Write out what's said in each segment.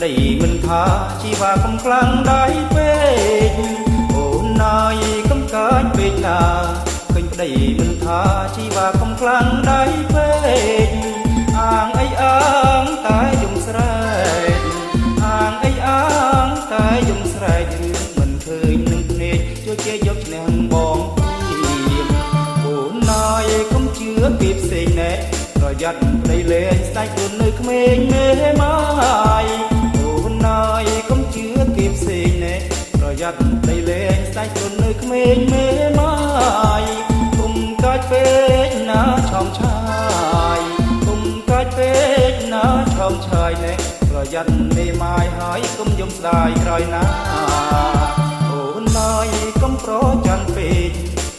ប្តីមិនថាជីវ៉ាកំខ្លាំងដៃពេកអូនណាយកំកាចពេកណាឃើញប្តីមិនថាជីវ៉ាកំខ្លាំងដៃពេកអាងអីអាងតែយំស្រែកអាងអីអាងតែយំស្រែករឿងមិនឃើញនឹងភ្នែកជួយជាយកឈ្នះបងអូនណាយកុំជឿពីផ្សេងណែប្រយ័ត្នប្តីលេងស្ដាច់ខ្លួននៅក្មេងមេម៉ាយអូនណាយកុំជឿពីផ្សេងណែប្រយ័ត្នប្តីលេងស្ដាច់ខ្លួននៅក្មេងមេម៉ាយកុំកាច់ពេកណាឆោមឆាយកុំកាច់ពេកណាឆោមឆាយណែប្រយ័ត្នមេម៉ាយហើយកុំយំស្ដាយក្រោយណាអូនណាយកុំប្រច័ណ្ឌពេក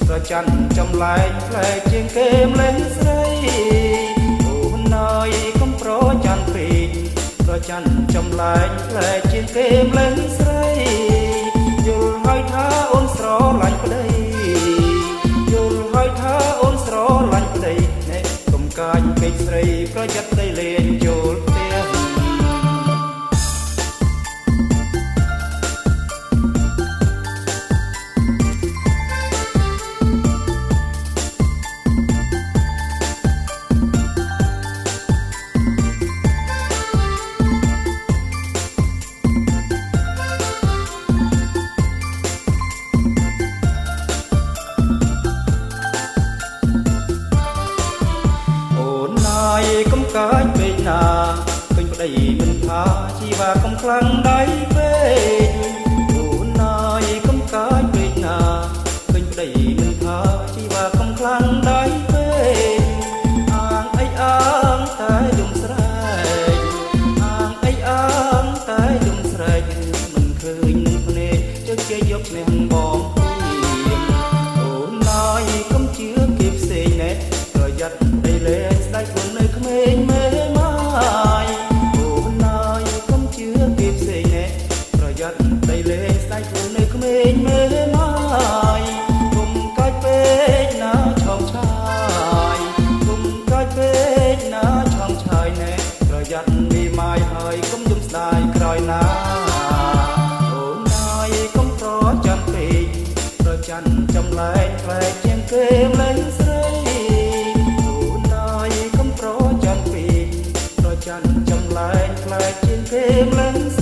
ប្រច័ណ្ឌចំលែងផ្លែជាងគេម្លេះស្រីអូនណាយកុំប្រច័ណ្ឌពេកប្រច័ណ្ឌចំលែងផ្លែជាងគេម្លេះស្រីយល់ហើយថាអូនស្រឡាញ់ប្តីយល់ហើយថាអូនស្រឡាញ់ប្តីអ្នកកុំកាចពេកស្រីប្រយ័ត្នប្តីលេងចូលផ្ទះកុំកាចពេកណាឃើញប្តីមិនថាជីវ៉ាកំខ្លាំងដៃពេកអូនណាយកុំកាចពេកណាឃើញប្តីមិនថាជីវ៉ាកំខ្លាំងដៃពេកអាងអីអាងតែយំស្រែកអាងអីអាងតែយំស្រែកមិនឃើញនឹងភ្នែកចុចគេយកឈ្នះបងអូនណាយកុំជឿគេផ្សេងណែប្រយ័ត្នប្តីលេងស្ដាច់ខ្លួននៅក្មេងមេម៉ាយអូនណាយកុំជឿគេផ្សេងណែប្រយ័ត្នប្តីលេងស្ដាច់ខ្លួននៅក្មេងមេម៉ាយកុំកាច់ពេកណាឆោមឆាយកុំកាច់ពេកណាឆោមឆាយណែប្រយ័ត្នមេម៉ាយហើយកុំយំស្ដាយក្រោយណាអូនណាយកុំប្រច័ណ្ឌពេកប្រច័ណ្ឌចំលែងផ្លែជាងគេម្លេះស្រីចំលែងផ្លែជាងគេម្លេះ